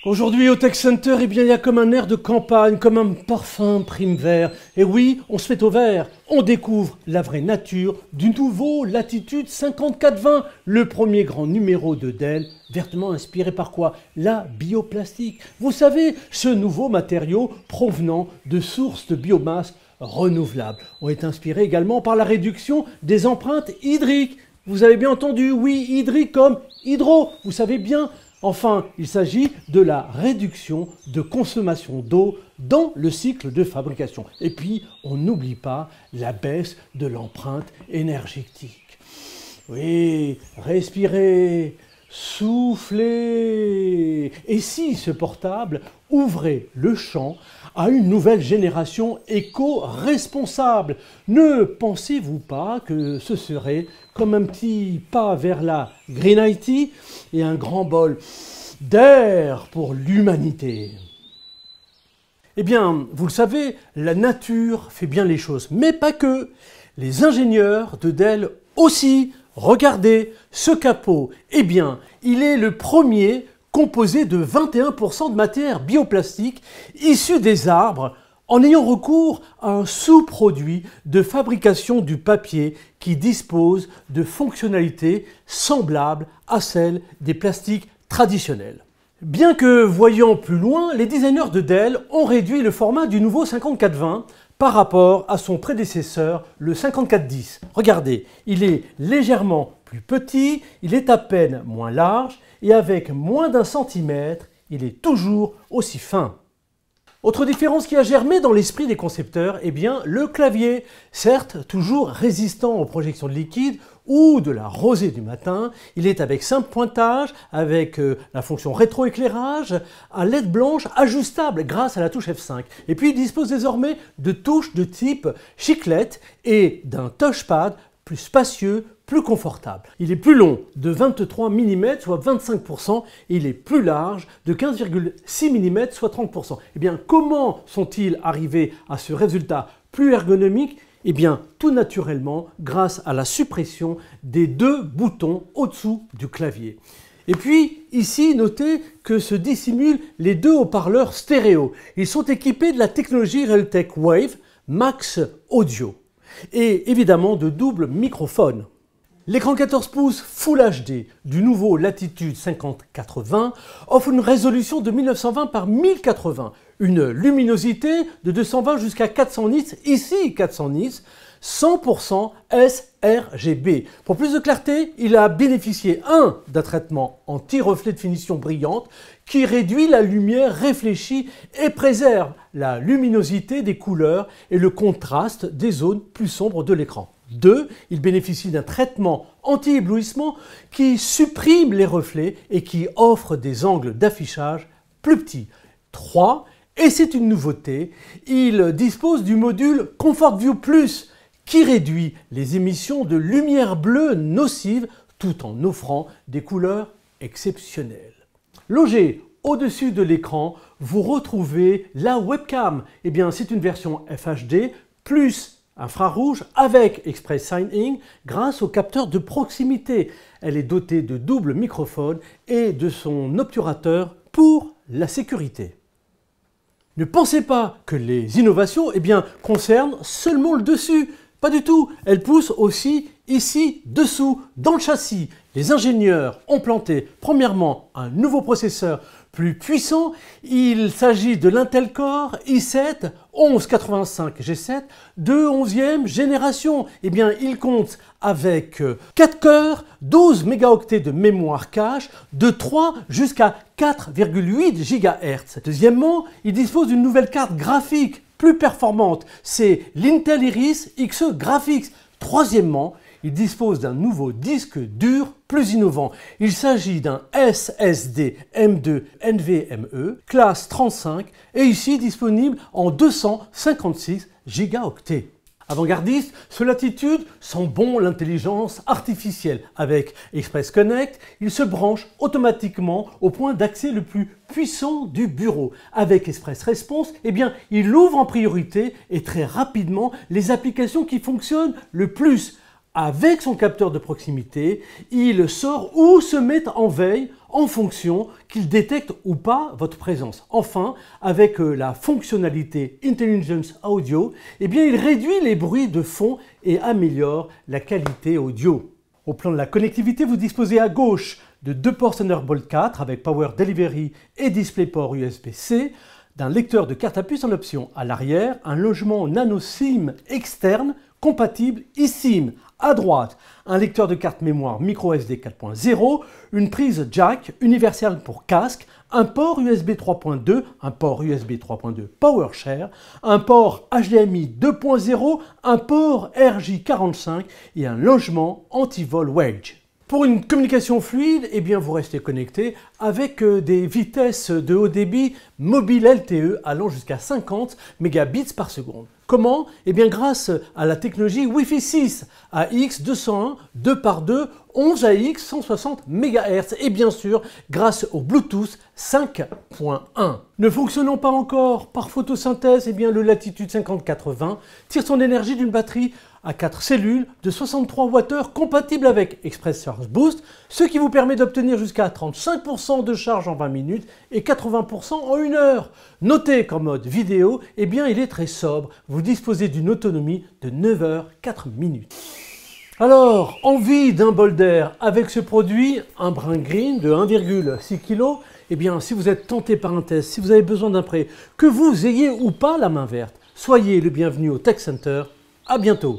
Aujourd'hui au Tech Center, eh bien, il y a comme un air de campagne, comme un parfum prime vert. Et oui, on se met au vert, on découvre la vraie nature du nouveau Latitude 5420, le premier grand numéro de Dell, vertement inspiré par quoi? La bioplastique. Vous savez, ce nouveau matériau provenant de sources de biomasse renouvelables ont été inspirés également par la réduction des empreintes hydriques. Vous avez bien entendu, oui, hydrique comme hydro, vous savez bien. Enfin, il s'agit de la réduction de consommation d'eau dans le cycle de fabrication. Et puis, on n'oublie pas la baisse de l'empreinte énergétique. Oui, respirez, soufflez. Et si ce portable ouvrait le champ à une nouvelle génération éco-responsable? Ne pensez-vous pas que ce serait comme un petit pas vers la Green IT et un grand bol d'air pour l'humanité? Eh bien, vous le savez, la nature fait bien les choses, mais pas que. Les ingénieurs de Dell aussi. Regardez ce capot. Eh bien, il est le premier composé de 21% de matière bioplastique issue des arbres, en ayant recours à un sous-produit de fabrication du papier qui dispose de fonctionnalités semblables à celles des plastiques traditionnels. Bien que voyant plus loin, les designers de Dell ont réduit le format du nouveau 5420 par rapport à son prédécesseur, le 5410. Regardez, il est légèrement plus petit, il est à peine moins large et avec moins d'1 centimètre, il est toujours aussi fin. Autre différence qui a germé dans l'esprit des concepteurs, eh bien le clavier. Certes, toujours résistant aux projections de liquide ou de la rosée du matin, il est avec simple pointage, avec la fonction rétroéclairage, à LED blanche ajustable grâce à la touche F5. Et puis il dispose désormais de touches de type chiclette et d'un touchpad plus spacieux, plus confortable. Il est plus long de 23 mm, soit 25%, et il est plus large de 15,6 mm, soit 30%. Eh bien, comment sont-ils arrivés à ce résultat plus ergonomique? Eh bien, tout naturellement, grâce à la suppression des 2 boutons au-dessous du clavier. Et puis, ici, notez que se dissimulent les 2 haut-parleurs stéréo. Ils sont équipés de la technologie Realtek Wave Max Audio et évidemment de doubles microphones. L'écran 14 pouces Full HD du nouveau Latitude 5420 offre une résolution de 1920 par 1080, une luminosité de 220 jusqu'à 400 nits, ici 400 nits, 100% sRGB. Pour plus de clarté, il a bénéficié d'un traitement anti-reflet de finition brillante qui réduit la lumière réfléchie et préserve la luminosité des couleurs et le contraste des zones plus sombres de l'écran. 2. Il bénéficie d'un traitement anti-éblouissement qui supprime les reflets et qui offre des angles d'affichage plus petits. 3. Et c'est une nouveauté, il dispose du module Comfort View Plus qui réduit les émissions de lumière bleue nocive tout en offrant des couleurs exceptionnelles. Logé au-dessus de l'écran, vous retrouvez la webcam. Eh bien, c'est une version FHD plus infrarouge avec Express Sign-In grâce au capteur de proximité. Elle est dotée de double microphone et de son obturateur pour la sécurité. Ne pensez pas que les innovations concernent seulement le dessus. Pas du tout, elles poussent aussi ici, dessous, dans le châssis. Les ingénieurs ont planté premièrement un nouveau processeur plus puissant. Il s'agit de l'Intel Core i7 1185G7 de 11e génération. Eh bien, il compte avec 4 cœurs, 12 mégaoctets de mémoire cache, de 3 jusqu'à 4,8 GHz. Deuxièmement, il dispose d'une nouvelle carte graphique plus performante, c'est l'Intel Iris Xe Graphics. Troisièmement, il dispose d'un nouveau disque dur plus innovant. Il s'agit d'un SSD M2 NVMe classe 35 et ici disponible en 256 gigaoctets. Avant-gardiste, ce Latitude sent bon l'intelligence artificielle. Avec Express Connect, il se branche automatiquement au point d'accès le plus puissant du bureau. Avec Express Response, il ouvre en priorité et très rapidement les applications qui fonctionnent le plus. Avec son capteur de proximité, il sort ou se met en veille en fonction qu'il détecte ou pas votre présence. Enfin, avec la fonctionnalité Intelligence Audio, eh bien, il réduit les bruits de fond et améliore la qualité audio. Au plan de la connectivité, vous disposez à gauche de 2 ports Thunderbolt 4 avec Power Delivery et DisplayPort USB-C, d'un lecteur de carte à puce en option. À l'arrière, un logement nano SIM externe compatible eSIM. À droite, un lecteur de carte mémoire microSD 4.0, une prise jack universelle pour casque, un port USB 3.2, un port USB 3.2 PowerShare, un port HDMI 2.0, un port RJ45 et un logement anti-vol wedge. Pour une communication fluide, eh bien vous restez connecté avec des vitesses de haut débit mobile LTE allant jusqu'à 50 mégabits par seconde. Comment? Eh bien grâce à la technologie Wi-Fi 6 AX201 2x2 11 AX 160 MHz et bien sûr grâce au Bluetooth 5.1. Ne fonctionnant pas encore par photosynthèse, eh bien le Latitude 5080 tire son énergie d'une batterie à 4 cellules de 63 Wh compatible avec Express Charge Boost, ce qui vous permet d'obtenir jusqu'à 35% de charge en 20 minutes et 80% en 1 heure. Notez qu'en mode vidéo, eh bien il est très sobre, vous disposez d'une autonomie de 9 heures 4 minutes. Alors, envie d'un bol d'air avec ce produit, un brin green de 1,6 kg, eh bien si vous êtes tenté par un test, si vous avez besoin d'un prêt, que vous ayez ou pas la main verte, soyez le bienvenu au Tech Center. À bientôt.